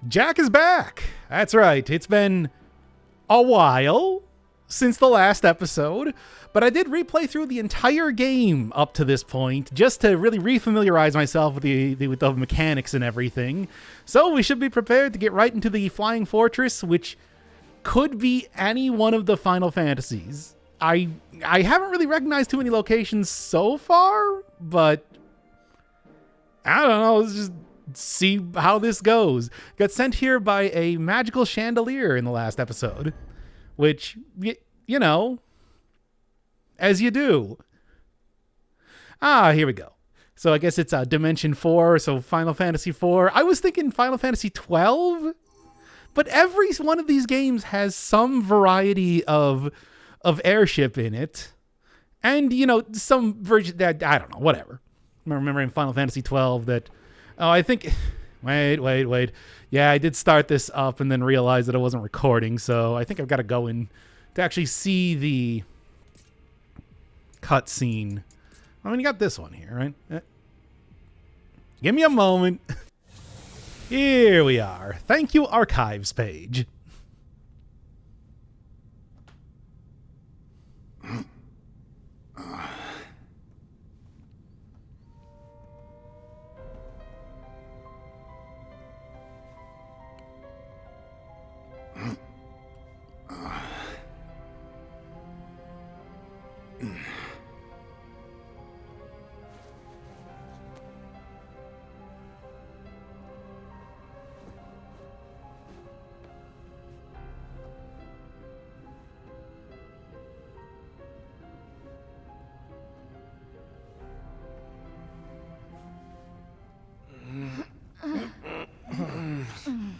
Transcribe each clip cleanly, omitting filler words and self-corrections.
Jack is back. That's right. It's been a while since the last episode, but I did replay through the entire game up to this point just to really refamiliarize myself with the mechanics and everything. So we should be prepared to get right into the Flying Fortress, which could be any one of the Final Fantasies. I haven't really recognized too many locations so far, but I don't know. Let's just see how this goes. Got sent here by a magical chandelier in the last episode, which, you know, as you do. Here we go. So I guess it's Dimension 4, so Final Fantasy 4. I was thinking Final Fantasy 12, but every one of these games has some variety of airship in it. And, you know, some version that, I don't know, whatever. I remember in Final Fantasy 12 that, I think, wait. Yeah, I did start this up and then realized that I wasn't recording, so I think I've got to go in to actually see the cutscene. I mean, you got this one here, right? Give me a moment. Here we are. Thank you, archives page.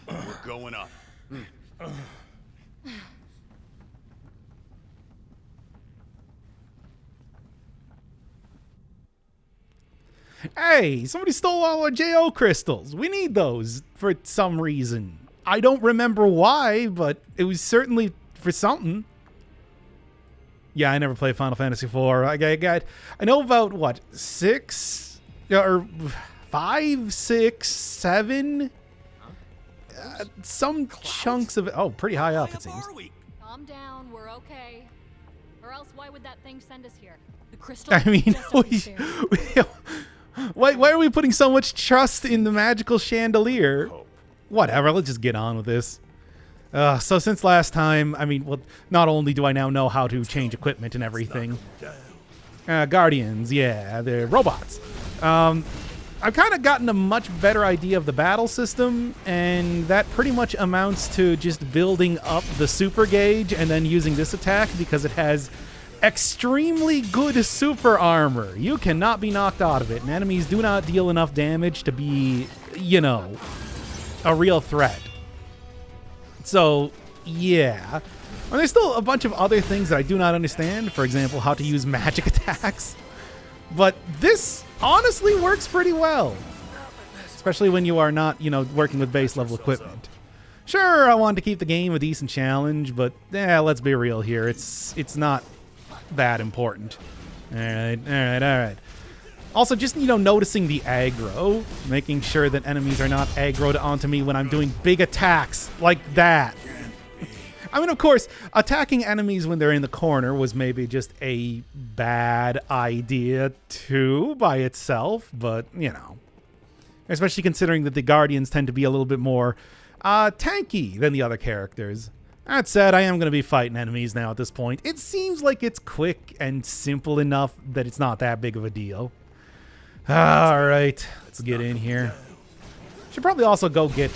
We're going up. Hey, somebody stole all our JO crystals. We need those for some reason. I don't remember why, but it was certainly for something. Yeah, I never played Final Fantasy IV. I know about, what, 6? Or 5, 6, 7? Some chunks of it. Oh, pretty high up, it seems. Calm down, we're okay. Or else why would that thing send us here? The crystal? I mean, why are we putting so much trust in the magical chandelier? Whatever, let's just get on with this. So since last time, I mean, well, not only do I now know how to change equipment and everything. Guardians, yeah, they're robots. I've kind of gotten a much better idea of the battle system, and that pretty much amounts to just building up the super gauge and then using this attack because it has extremely good super armor. You cannot be knocked out of it, and enemies do not deal enough damage to be, you know, a real threat. So, yeah. And there's still a bunch of other things that I do not understand. For example, how to use magic attacks. But this honestly works pretty well. Especially when you are not, you know, working with base level equipment. Sure, I wanted to keep the game a decent challenge, but let's be real here. It's not that important. All right. Also, just, you know, noticing the aggro, making sure that enemies are not aggroed onto me when I'm doing big attacks like that. I mean, of course, attacking enemies when they're in the corner was maybe just a bad idea too by itself, but, you know. Especially considering that the Guardians tend to be a little bit more tanky than the other characters. That said, I am going to be fighting enemies now at this point. It seems like it's quick and simple enough that it's not that big of a deal. All right, let's get in here. Should probably also go get,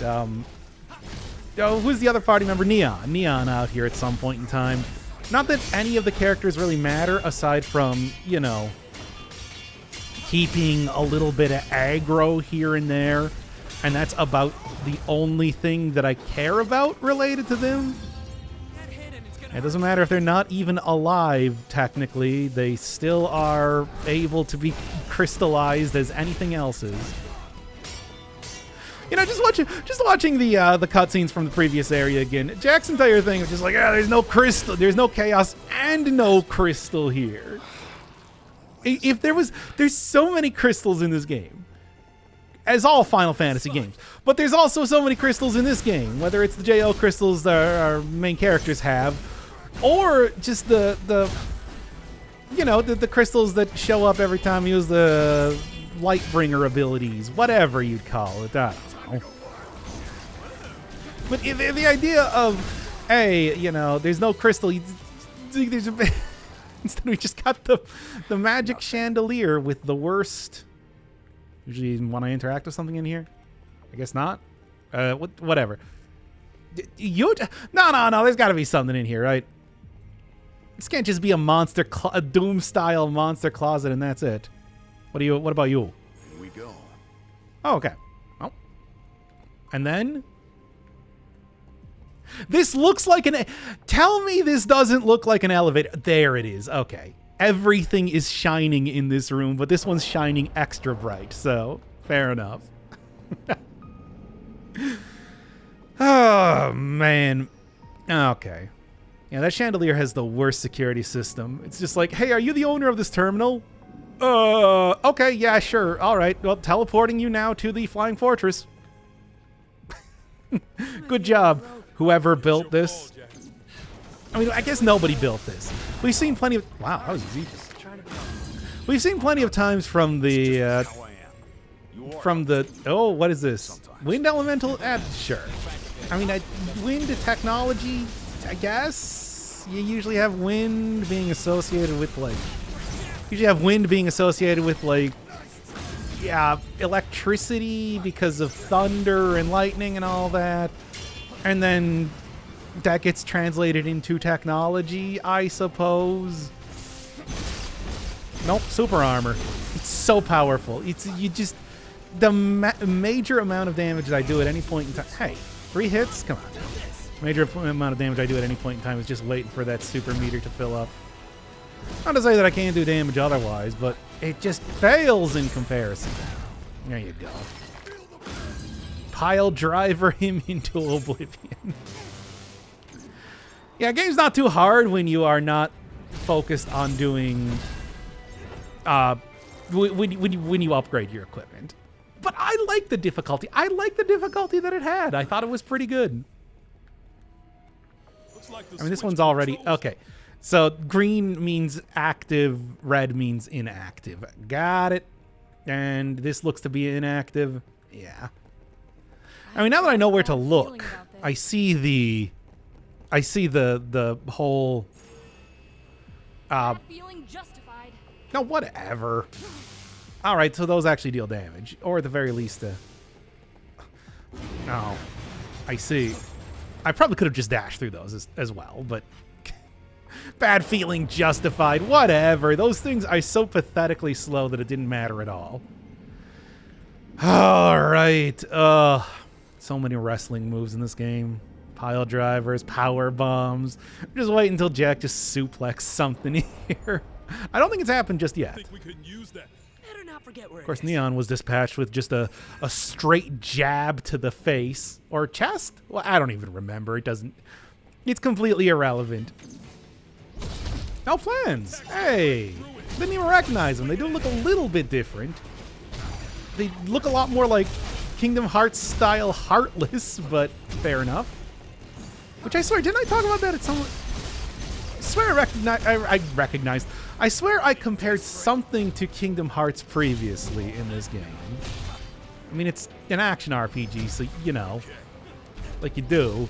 who's the other party member? Neon out here at some point in time. Not that any of the characters really matter aside from, you know, keeping a little bit of aggro here and there. And that's about the only thing that I care about related to them. It doesn't matter if they're not even alive, technically. They still are able to be crystallized as anything else is. You know, just watching the cutscenes from the previous area again. Jack's entire thing was just like, there's no crystal, there's no chaos, and no crystal here. If there's so many crystals in this game. as all Final Fantasy games. But there's also so many crystals in this game, whether it's the JO crystals that our main characters have, or just the crystals that show up every time you use the Lightbringer abilities, whatever you'd call it. I don't know. But the idea of, hey, there's no crystal. Instead, we just got the magic chandelier with the worst. Usually, you want to interact with something in here? I guess not. Whatever. No. There's got to be something in here, right? This can't just be a Doom-style monster closet and that's it. What about you? Here we go. Oh, okay. Oh. And then? This looks like tell me this doesn't look like an elevator. There it is. Okay. Everything is shining in this room, but this one's shining extra bright, so fair enough. Oh, man. Okay. Yeah, that chandelier has the worst security system. It's just like, hey, are you the owner of this terminal? Okay, yeah, sure. All right. Well, teleporting you now to the Flying Fortress. Good job, whoever built this. I mean, I guess nobody built this. We've seen plenty of... Wow, that was easy. We've seen plenty of times from the... Oh, what is this? Wind elemental? Sure. I mean, wind technology, I guess? You usually have wind being associated with, like... Yeah, electricity because of thunder and lightning and all that. And then that gets translated into technology, I suppose. Nope, super armor. It's so powerful. The major amount of damage that I do at any point in time. Hey, 3 hits? Come on. Major amount of damage I do at any point in time is just waiting for that super meter to fill up. Not to say that I can't do damage otherwise, but it just fails in comparison. There you go. Pile driver him into oblivion. Yeah, game's not too hard when you are not focused on doing... when you upgrade your equipment. But I like the difficulty. I like the difficulty that it had. I thought it was pretty good. I mean, this one's already... Okay. So green means active, red means inactive. Got it. And this looks to be inactive. Yeah. I mean, now that I know where to look, I see the whole... No, whatever. All right, so those actually deal damage, or at the very least, no. I see. I probably could have just dashed through those as well, but bad feeling justified. Whatever. Those things are so pathetically slow that it didn't matter at all. All right. So many wrestling moves in this game. Pile drivers, power bombs. Just wait until Jack just suplexes something here. I don't think it's happened just yet. Think we could use that. Better not forget where Of course, Neon was dispatched with just a straight jab to the face. Or chest? Well, I don't even remember. It doesn't... It's completely irrelevant. No plans. Hey. Didn't even recognize them. They do look a little bit different. They look a lot more like Kingdom Hearts style Heartless, but fair enough. Which I swear, didn't I talk about that at some... I swear I recognized... I swear I compared something to Kingdom Hearts previously in this game. I mean, it's an action RPG, so, you know, like you do.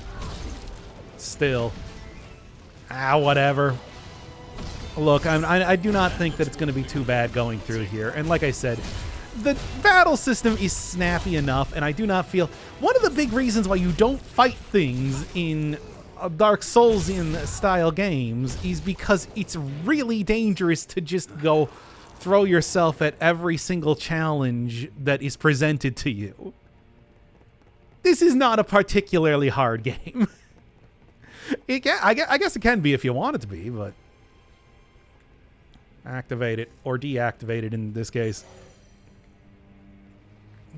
Still. Whatever. Look, I do not think that it's going to be too bad going through here. And like I said, the battle system is snappy enough, and I do not feel... One of the big reasons why you don't fight things in Dark Soulsian style games is because it's really dangerous to just go throw yourself at every single challenge that is presented to you. This is not a particularly hard game. I guess it can be if you want it to be, but... Activate it, or deactivate it in this case.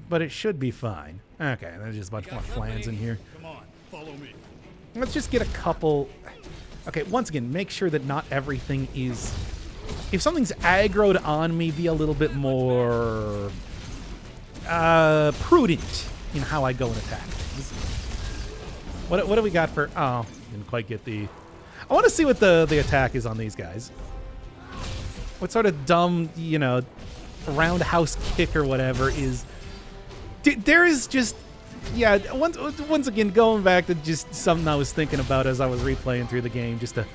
But it should be fine. Okay, there's just a bunch more flans in here. Come on, follow me. Let's just get a couple... Okay, once again, make sure that not everything is... If something's aggroed on me, be a little bit more... prudent in how I go and attack. What do we got for... Oh, didn't quite get the... I want to see what the attack is on these guys. What sort of dumb, you know, roundhouse kick or whatever is... There is just... Yeah, once again, going back to just something I was thinking about as I was replaying through the game, just to,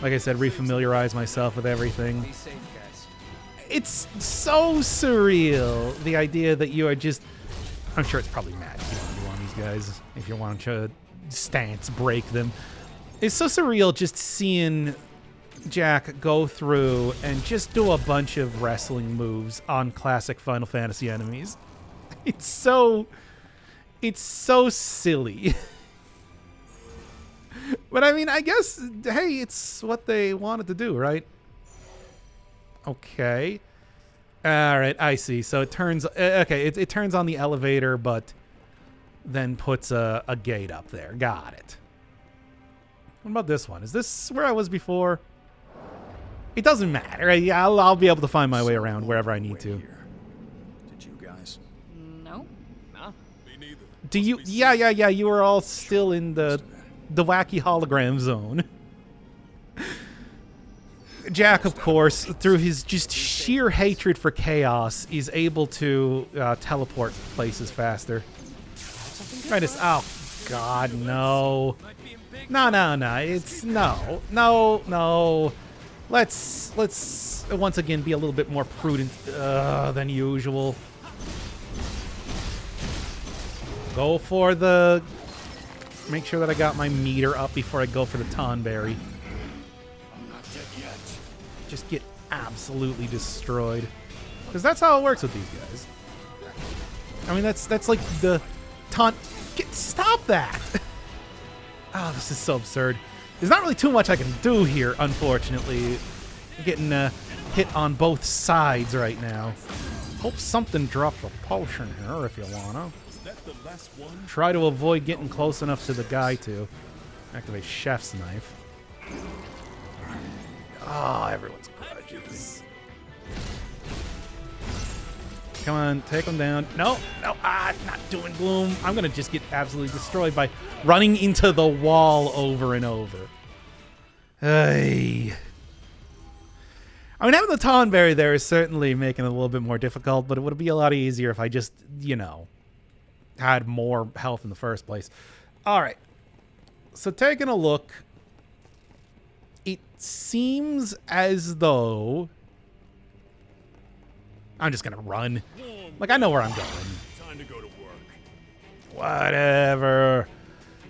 like I said, refamiliarize myself with everything. Be safe, guys. It's so surreal, the idea that you are just... I'm sure it's probably mad if you want to do on these guys, if you want to stance break them. It's so surreal just seeing Jack go through and just do a bunch of wrestling moves on classic Final Fantasy enemies. It's so silly. But I mean, I guess, hey, it's what they wanted to do, right? Okay. All right, I see. So it turns, okay, it turns on the elevator, but then puts a gate up there. Got it. What about this one? Is this where I was before? It doesn't matter. Yeah, I'll be able to find my way around wherever I need to. Did you guys? No. Nah, me neither. Do you? Yeah. You were all still in the wacky hologram zone. Jack, of course, through his just sheer hatred for chaos, is able to teleport places faster. Try this. Oh, God, no. No. It's no. Let's once again be a little bit more prudent than usual. Go for the... Make sure that I got my meter up before I go for the Tonberry. I'm not dead yet. Just get absolutely destroyed. Because that's how it works with these guys. I mean, that's like the taunt... Stop that! Oh, this is so absurd. There's not really too much I can do here, unfortunately. I'm getting hit on both sides right now. Hope something drops a potion here if you wanna. Is that the last one? Try to avoid getting close enough to the guy to activate Chef's Knife. Oh, everyone's grudges. Come on, take him down. No, not doing Gloom. I'm gonna just get absolutely destroyed by running into the wall over and over. Hey. I mean, having the Tonberry there is certainly making it a little bit more difficult, but it would be a lot easier if I just, you know, had more health in the first place. All right. So taking a look, it seems as though... I'm just going to run. Like, I know where I'm going. Time to go to work. Whatever.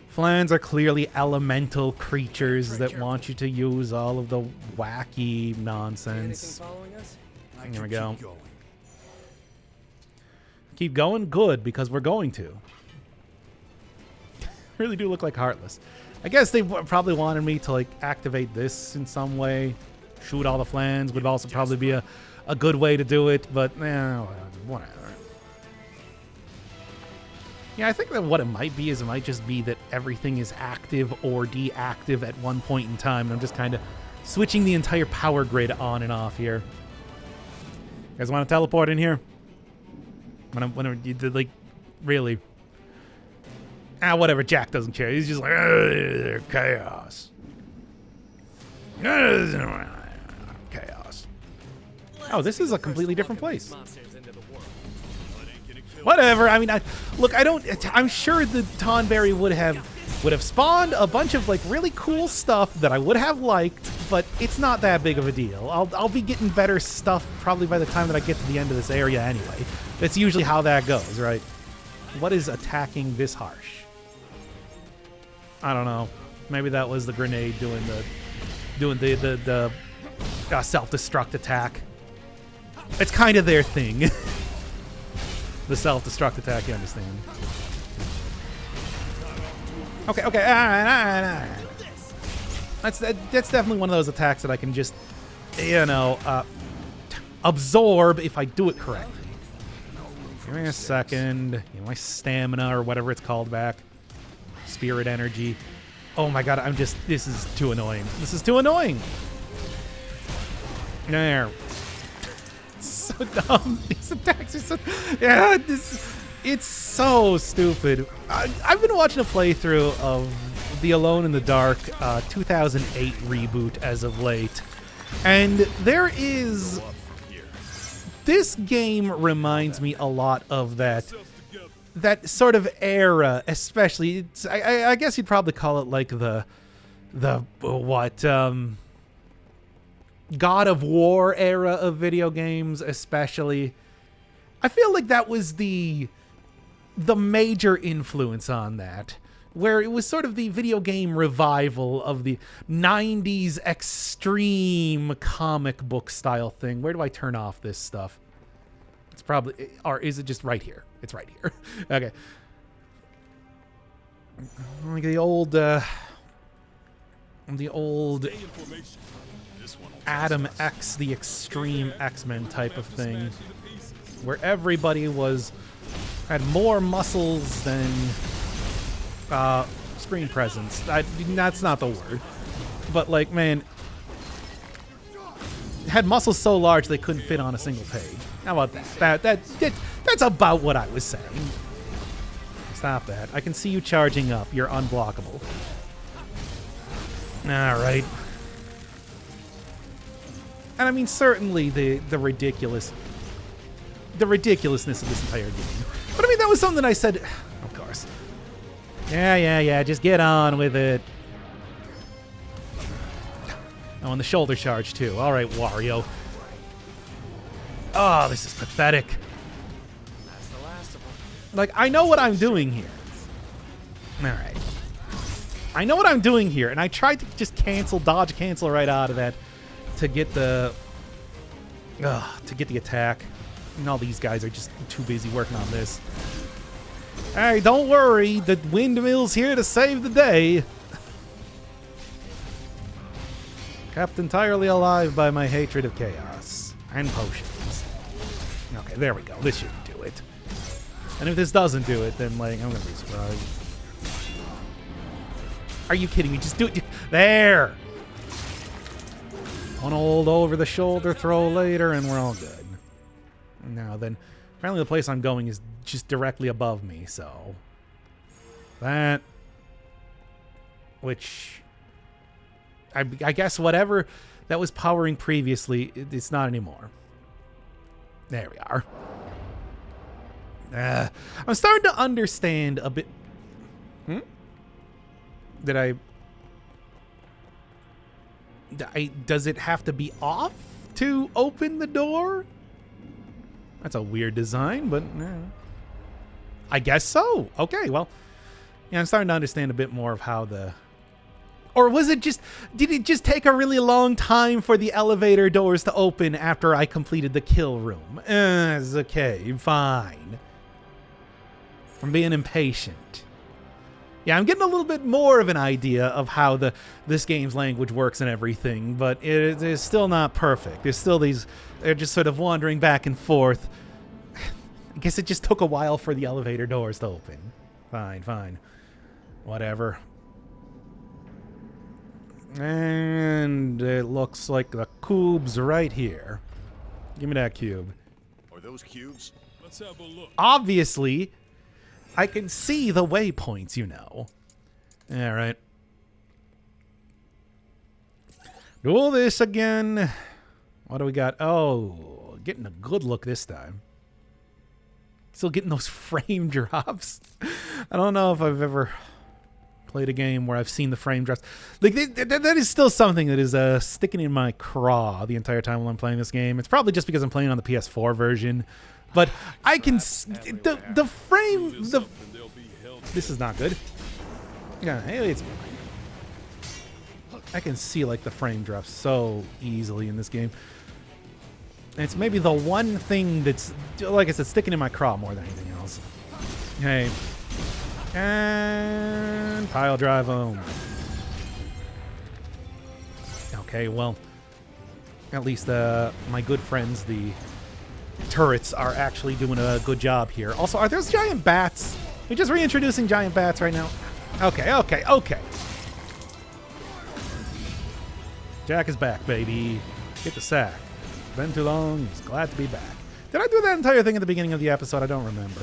Flans are clearly elemental creatures that want you to use all of the wacky nonsense. Anything following us? Here we go. Keep going. Keep going? Good, because we're going to. Really do look like Heartless. I guess they probably wanted me to, like, activate this in some way. Shoot all the Flans would also probably be a good way to do it, but whatever. Yeah, I think that what it might be is it might just be that everything is active or deactive at one point in time. And I'm just kind of switching the entire power grid on and off here. You guys want to teleport in here? Whenever you did, like, really? Whatever. Jack doesn't care. He's just like, chaos. Chaos. Oh, this is a completely different place. Whatever. I mean, I'm sure the Tonberry would have spawned a bunch of, like, really cool stuff that I would have liked, but it's not that big of a deal. I'll be getting better stuff probably by the time that I get to the end of this area anyway. That's usually how that goes, right? What is attacking this harsh? I don't know. Maybe that was the grenade doing the self-destruct attack. It's kind of their thing. The self-destruct attack, you understand. Okay. All right. That's definitely one of those attacks that I can just, you know, absorb if I do it correctly. Give me a second. Get my stamina or whatever it's called back. Spirit energy. Oh my god, this is too annoying. This is too annoying. There. So dumb. These These attacks are so... Yeah, it's so stupid. I've been watching a playthrough of the Alone in the Dark 2008 reboot as of late. And there is... This game reminds me a lot of that sort of era, especially. I guess you'd probably call it like the God of War era of video games, especially. I feel like that was the major influence on that, where it was sort of the video game revival of the 90s extreme comic book style thing. Where do I turn off this stuff? It's probably, or is it just right here? It's right here. Okay. Like the old Adam X, the Extreme X-Men type of thing, where everybody had more muscles than screen presence. That's not the word, but like, man, had muscles so large they couldn't fit on a single page. How about that? That's about what I was saying. Stop that. I can see you charging up. You're unblockable. All right. And I mean, certainly the ridiculousness of this entire game. But I mean, that was something I said, of course. Yeah, just get on with it. Oh, and the shoulder charge, too. All right, Wario. Oh, this is pathetic. That's the last of them. Like, I know what I'm doing here. All right. I know what I'm doing here, and I tried to just dodge cancel right out of that to get the attack. And all these guys are just too busy working on this. Hey, don't worry. The windmill's here to save the day. Kept entirely alive by my hatred of chaos and potions. Okay, there we go. This should do it. And if this doesn't do it, then, like, I'm gonna be surprised. Are you kidding me? Just do it. There! One old over-the-shoulder throw later, and we're all good. Now then, apparently the place I'm going is just directly above me, so... That... Which... I guess whatever that was powering previously, it's not anymore. There we are. I'm starting to understand a bit... Does it have to be off to open the door? That's a weird design, but I guess so. Okay, well, yeah, I'm starting to understand a bit more of how the... Or was it just... Did it just take a really long time for the elevator doors to open after I completed the kill room? It's okay, fine. I'm being impatient. Yeah, I'm getting a little bit more of an idea of how this game's language works and everything, but it is still not perfect. There's still these... They're just sort of wandering back and forth. I guess it just took a while for the elevator doors to open. Fine. Whatever. And it looks like the cube's right here. Give me that cube. Are those cubes? Let's have a look. Obviously, I can see the waypoints, you know. All right. Do this again. What do we got? Oh, getting a good look this time. Still getting those frame drops. I don't know if I've ever played a game where I've seen the frame drops. Like that is still something that is sticking in my craw the entire time while I'm playing this game. It's probably just because I'm playing on the PS4 version, but I can the frame. This is not good. Yeah, hey, it's fine. I can see like the frame drops so easily in this game. And it's maybe the one thing that's, like I said, sticking in my craw more than anything else. Hey. And pile drive home. Okay, well, at least my good friends, the turrets, are actually doing a good job here. Also, are there giant bats? We're just reintroducing giant bats right now. Okay. Jack is back, baby. Get the sack. Been too long. He's glad to be back. Did I do that entire thing at the beginning of the episode? I don't remember.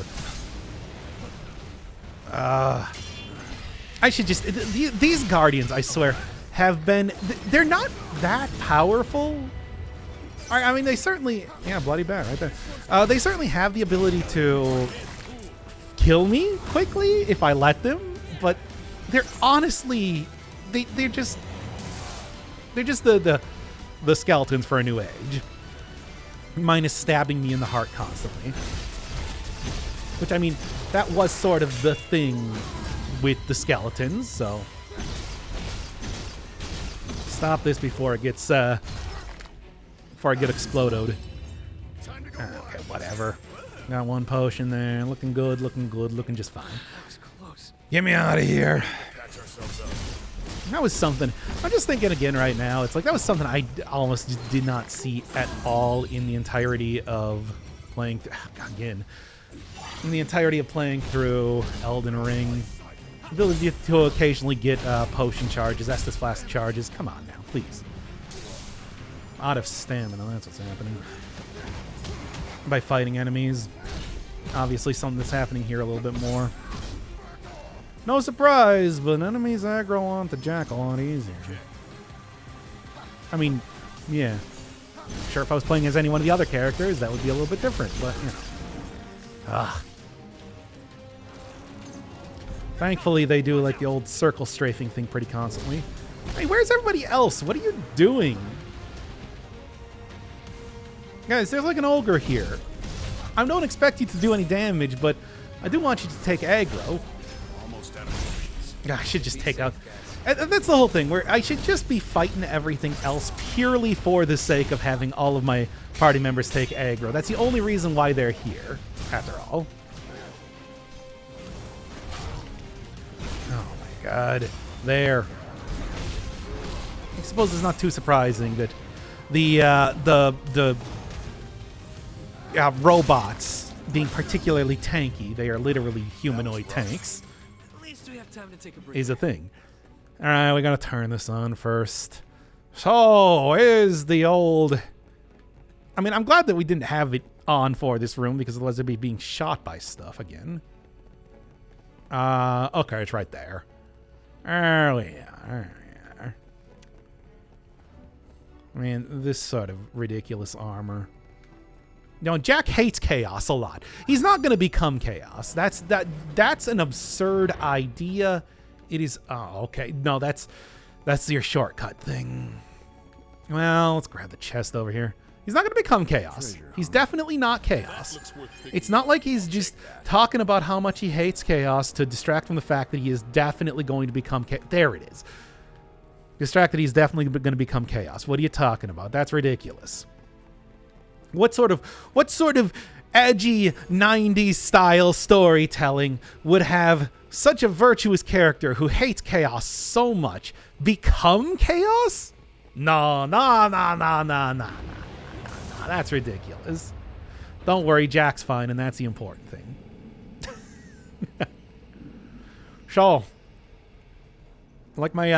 I should just... These Guardians, I swear, have been... They're not that powerful. I mean, they certainly... Yeah, bloody bad right there. They certainly have the ability to kill me quickly if I let them, but they're honestly... They're just the skeletons for a new age. Minus stabbing me in the heart constantly. Which, I mean, that was sort of the thing with the skeletons, so... Stop this before it gets, before I get exploded. Okay, whatever. Got one potion there. Looking good, looking just fine. Get me out of here. That was something. I'm just thinking again right now. It's like that was something I almost just did not see at all in the entirety of playing. Again, in the entirety of playing through Elden Ring, the ability to occasionally get potion charges, Estus Flask charges. Come on now, please. Out of stamina. That's what's happening. By fighting enemies, obviously something that's happening here a little bit more. No surprise, but enemies aggro on the Jack a lot easier. I mean, yeah. Sure, if I was playing as any one of the other characters, that would be a little bit different, but, you know. Thankfully, they do, like, the old circle strafing thing pretty constantly. Hey, where's everybody else? What are you doing? Guys, there's, like, an ogre here. I don't expect you to do any damage, but I do want you to take aggro. I should just take out... That's the whole thing, where I should just be fighting everything else purely for the sake of having all of my party members take aggro. That's the only reason why they're here, after all. Oh my god. There. I suppose it's not too surprising that the robots, being particularly tanky, they are literally humanoid tanks, is a thing. Alright, we gotta turn this on first. So, is the old... I mean, I'm glad that we didn't have it on for this room, because otherwise it'd be being shot by stuff again. Okay, it's right there. There we are. I mean, this sort of ridiculous armor. You know, Jack hates chaos a lot. He's not going to become chaos. That's an absurd idea. It is... Oh, okay. No, that's your shortcut thing. Well, let's grab the chest over here. He's not going to become chaos. He's definitely not chaos. It's not like he's just talking about how much he hates chaos to distract from the fact that he is definitely going to become chaos. There it is. Distract that he's definitely going to become chaos. What are you talking about? That's ridiculous. What sort of edgy 90s style storytelling would have such a virtuous character who hates chaos so much become chaos? No. That's ridiculous. Don't worry, Jack's fine, and that's the important thing. So, like my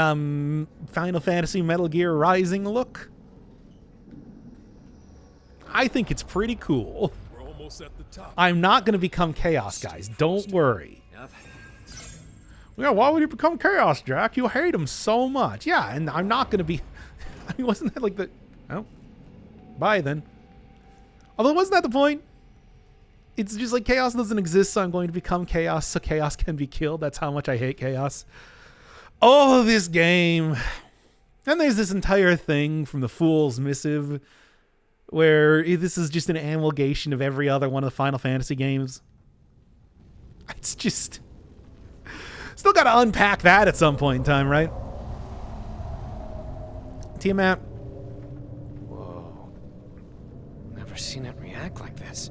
Final Fantasy Metal Gear Rising look? I think it's pretty cool. We're almost at the top. I'm not going to become chaos, guys. Don't worry. Yeah, why would you become chaos, Jack? You hate him so much. Yeah, and I'm not going to be... I mean, wasn't that like the... Oh. Bye, then. Although, wasn't that the point? It's just like chaos doesn't exist, so I'm going to become chaos so chaos can be killed. That's how much I hate chaos. Oh, this game. And there's this entire thing from the Fool's Missive where this is just an amalgamation of every other one of the Final Fantasy games. It's just... Still got to unpack that at some point in time, right? Tiamat. Whoa. Never seen it react like this.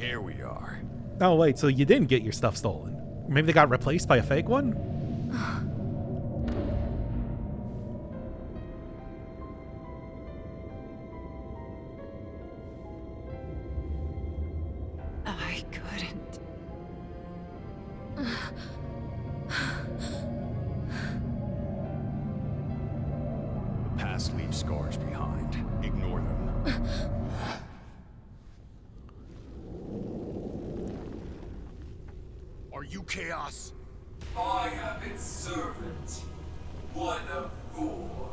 Here we are. Oh, wait, so you didn't get your stuff stolen. Maybe they got replaced by a fake one? I couldn't. The past leaves scars behind. Ignore them. Chaos? I am its servant. One of 4.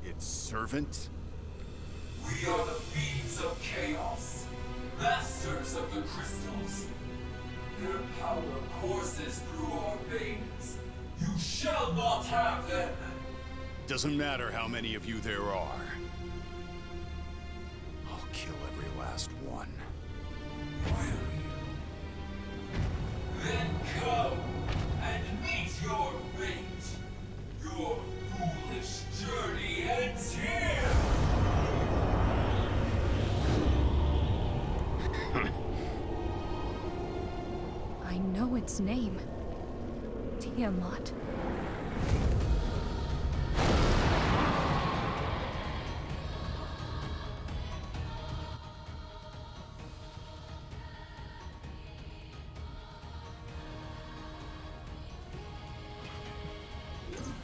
Its servant? We are the beings of chaos, masters of the crystals. Their power courses through our veins. You shall not have them. Doesn't matter how many of you there are. I'll kill every last one. Will you? Then come and meet your fate. Your foolish journey ends here. I know its name. Tiamat.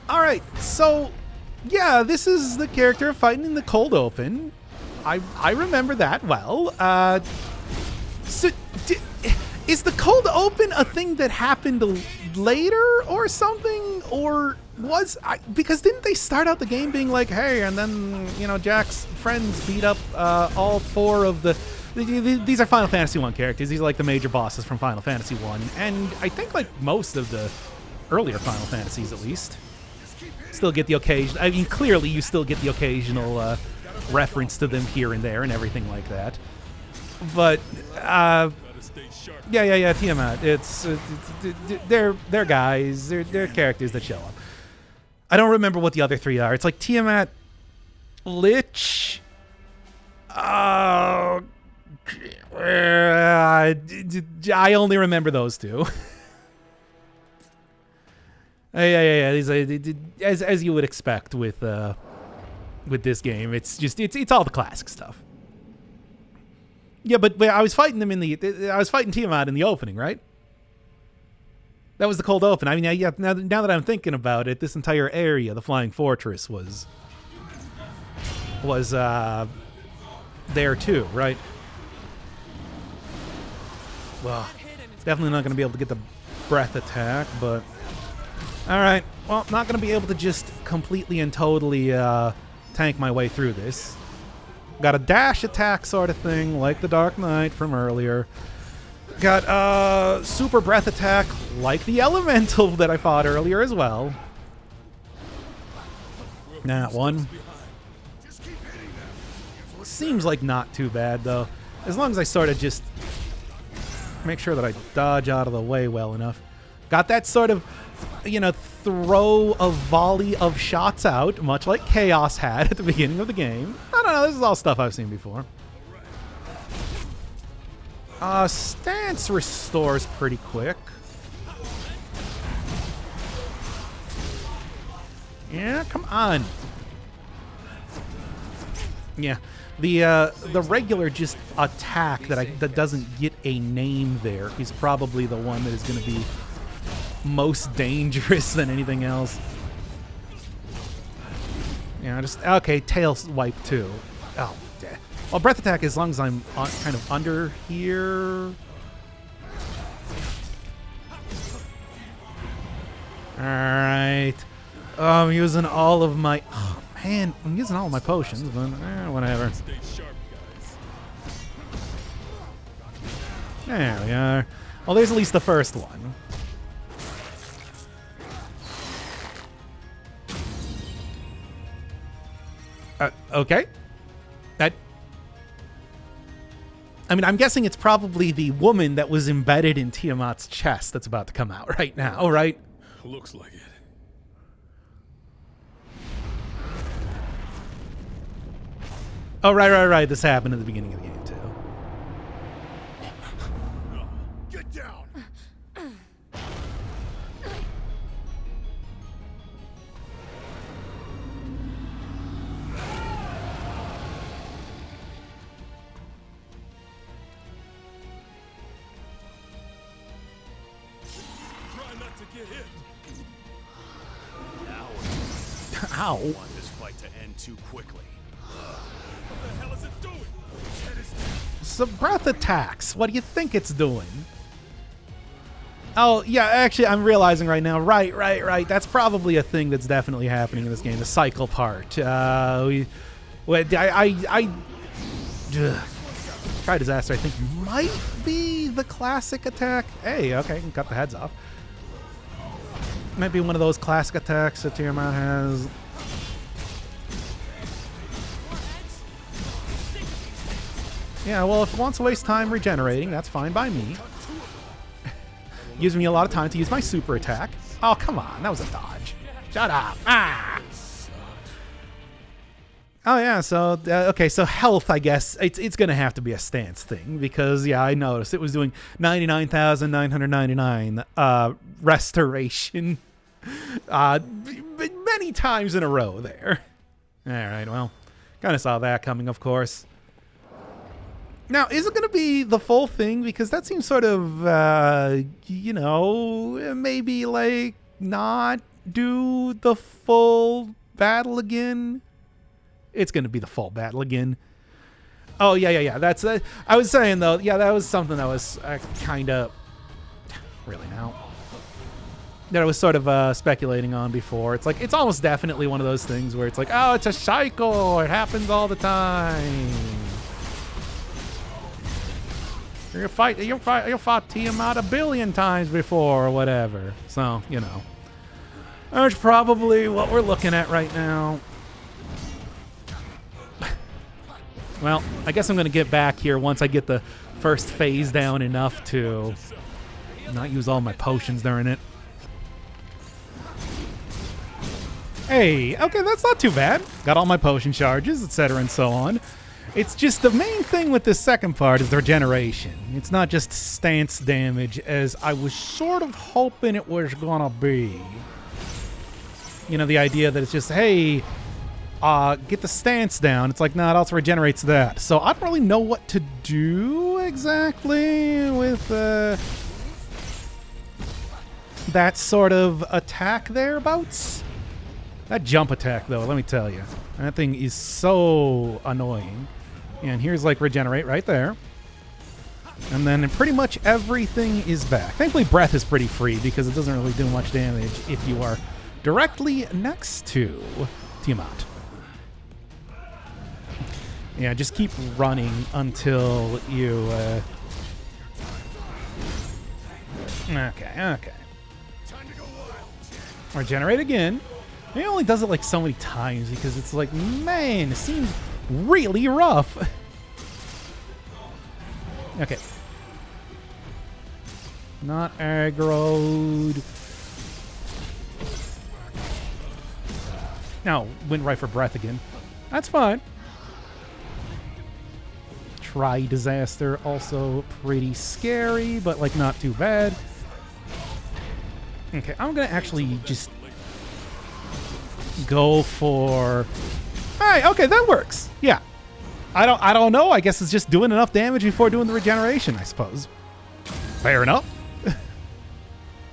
All right, so yeah, this is the character fighting in the cold open. I remember that well. So is the cold open a thing that happened later or something, or because didn't they start out the game being like, hey, and then Jack's friends beat up all 4 of the. These are Final Fantasy 1 characters. These are like the major bosses from Final Fantasy 1, and I think like most of the earlier Final Fantasies, at least. Still get the occasion. I mean, clearly you still get the occasional reference to them here and there and everything like that. But yeah, Tiamat. They're guys. They're characters that show up. I don't remember what the other 3 are. It's like Tiamat, Lich. I only remember those 2. Yeah. These as you would expect with this game. It's all the classic stuff. Yeah, but I was fighting them I was fighting Tiamat in the opening, right? That was the cold open. I mean, yeah. Now that I'm thinking about it, this entire area, the Flying Fortress, was there too, right? Well, definitely not going to be able to get the breath attack, but. Alright, well, not going to be able to just completely and totally tank my way through this. Got a dash attack sort of thing, like the Dark Knight from earlier. Got super breath attack, like the Elemental that I fought earlier as well. That one. Seems like not too bad, though. As long as I sort of just make sure that I dodge out of the way well enough. Got that sort of, throw a volley of shots out, much like Chaos had at the beginning of the game. I don't know, this is all stuff I've seen before. Stance restores pretty quick. Yeah, come on. Yeah, the regular just attack that doesn't get a name there is probably the one that is going to be most dangerous than anything else. Yeah, okay, tail wipe too. Oh, well, breath attack as long as I'm kind of under here. All right. Oh, I'm using all of my. Oh man, I'm using all of my potions, but whatever. Stay sharp, guys. There we are. Well, there's at least the first one. Okay. I mean, I'm guessing it's probably the woman that was embedded in Tiamat's chest that's about to come out right now, right? Looks like it. Oh, right. This happened at the beginning of the game, too. Get down! Try not to get hit. Ow. I want this fight to end too quickly. What the hell is it doing? Some breath attacks. What do you think it's doing? Oh, yeah, actually, I'm realizing right now. Right. That's probably a thing that's definitely happening in this game, the cycle part. Ugh. Try Disaster, I think, might be the classic attack. Hey, okay, can cut the heads off. Might be one of those classic attacks that Tiamat has. Yeah, well, if it wants to waste time regenerating, that's fine by me. Gives me a lot of time to use my super attack. Oh, come on. That was a dodge. Shut up. Ah! Oh, yeah. So, okay. So health, I guess, it's going to have to be a stance thing because, yeah, I noticed it was doing 99,999 restoration many times in a row there. All right. Well, kind of saw that coming, of course. Now, is it going to be the full thing? Because that seems sort of, you know, maybe like not do the full battle again. It's going to be the full battle again. Oh, yeah. That's, I was saying, though, yeah, that was something that was kind of, really now, that I was sort of speculating on before. It's like, it's almost definitely one of those things where it's like, oh, it's a cycle. It happens all the time. You fought Tiamat a billion times before or whatever. So, you know. That's probably what we're looking at right now. Well, I guess I'm going to get back here once I get the first phase down enough to not use all my potions during it. Hey, okay, that's not too bad. Got all my potion charges, etc. and so on. It's just the main thing with this second part is the regeneration. It's not just stance damage as I was sort of hoping it was gonna be. You know, the idea that it's just, hey, get the stance down. It's like, no, it also regenerates that. So I don't really know what to do exactly with that sort of attack thereabouts. That jump attack, though, let me tell you. That thing is so annoying. And here's, like, regenerate right there. And then pretty much everything is back. Thankfully, breath is pretty free because it doesn't really do much damage if you are directly next to Tiamat. Yeah, just keep running until you... Okay. Regenerate again. He only does it like so many times because it's like, man, it seems really rough. Okay. Not aggroed. Now, went right for breath again. That's fine. Try Disaster, also pretty scary, but like not too bad. Okay, I'm gonna actually just go for... Alright, okay, that works. Yeah. I don't know. I guess it's just doing enough damage before doing the regeneration, I suppose. Fair enough.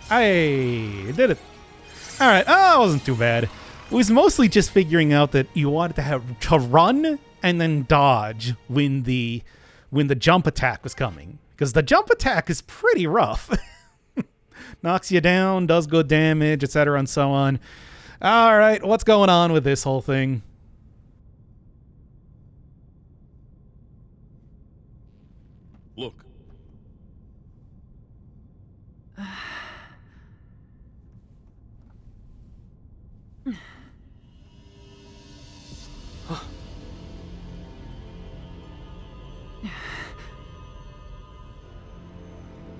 I did it. Alright, oh, it wasn't too bad. It was mostly just figuring out that you wanted to run and then dodge when the jump attack was coming. Because the jump attack is pretty rough. Knocks you down, does good damage, etc. and so on. All right, what's going on with this whole thing? Look.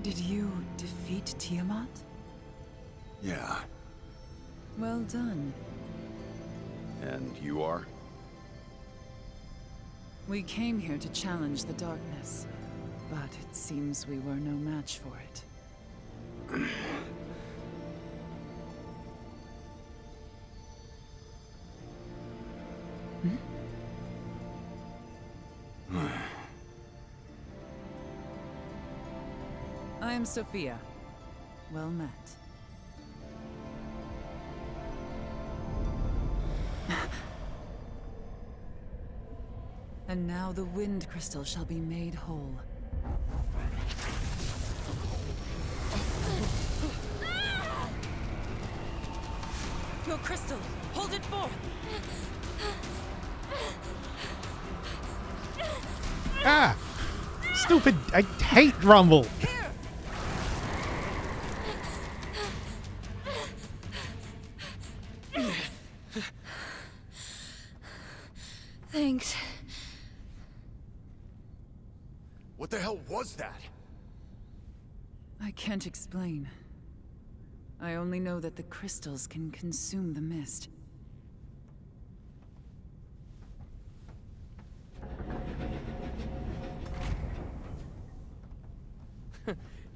Did you defeat Tiamat? Yeah. Well done. And you are? We came here to challenge the darkness, but it seems we were no match for it. I am Sophia. Well met. And now the wind crystal shall be made whole. no crystal. Hold it forth. Ah! Stupid. I hate Rumble. Here. Thanks. What the hell was that? I can't explain. I only know that the crystals can consume the mist.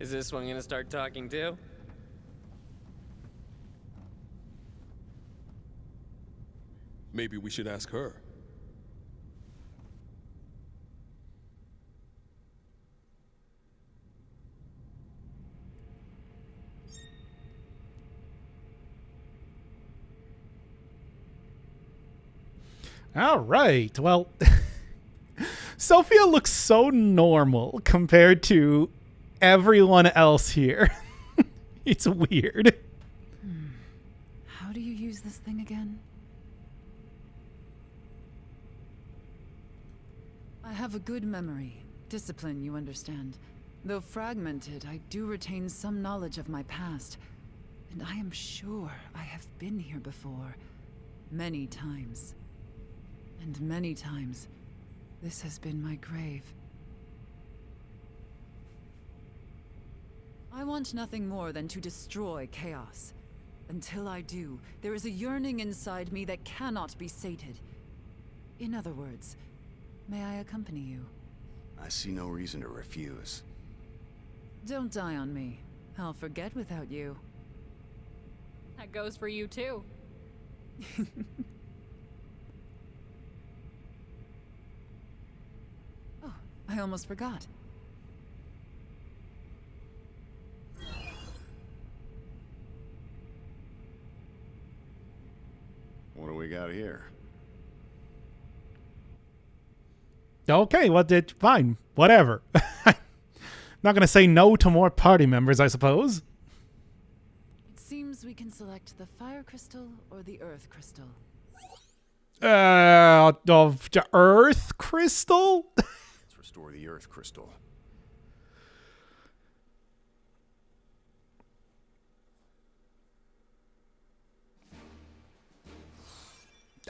Is this one gonna start talking too? Maybe we should ask her. All right. Well, Sophia looks so normal compared to everyone else here. It's weird. How do you use this thing again? I have a good memory. Discipline, you understand. Though fragmented, I do retain some knowledge of my past. And I am sure I have been here before. Many times. And many times, this has been my grave. I want nothing more than to destroy chaos. Until I do, there is a yearning inside me that cannot be sated. In other words, may I accompany you? I see no reason to refuse. Don't die on me. I'll forget without you. That goes for you too. Oh, I almost forgot. What do we got here? Okay, well, fine. Whatever. Not going to say no to more party members, I suppose. It seems we can select the fire crystal or the earth crystal. Of the earth crystal? Let's restore the earth crystal.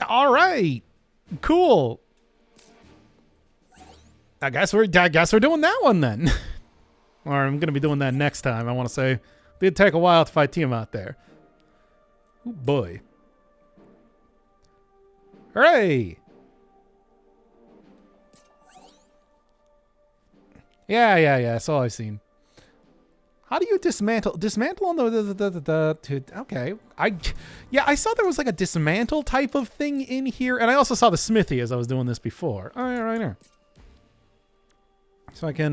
All right. Cool. I guess we're doing that one then. Or I'm going to be doing that next time, I want to say. Did take a while to fight Tiamat there. Oh boy. Hooray! Yeah, that's all I've seen. How do you dismantle on the okay. I saw there was like a dismantle type of thing in here, and I also saw the smithy as I was doing this before. All right there. So I can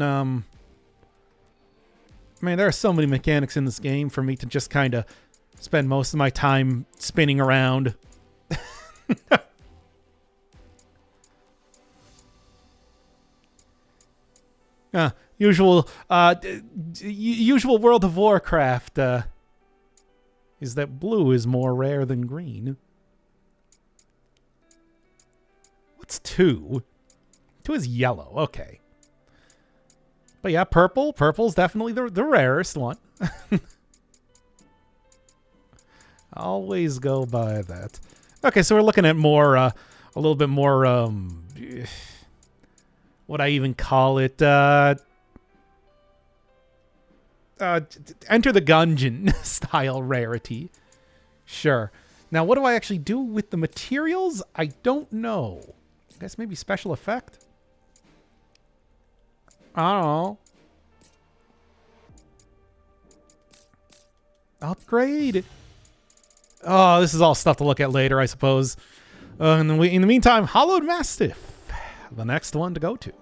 man, there are so many mechanics in this game for me to just kind of spend most of my time spinning around. Usual World of Warcraft is that blue is more rare than green. What's 2? 2 is yellow. Okay. But yeah, purple. Purple's definitely the rarest one. Always go by that. Okay, so we're looking at more, a little bit more, what I even call it, Enter the Gungeon style rarity. Sure. Now, what do I actually do with the materials? I don't know. I guess maybe special effect? I don't know. Upgrade? Oh, this is all stuff to look at later, I suppose. In the meantime, Hollowed Mastiff. The next one to go to.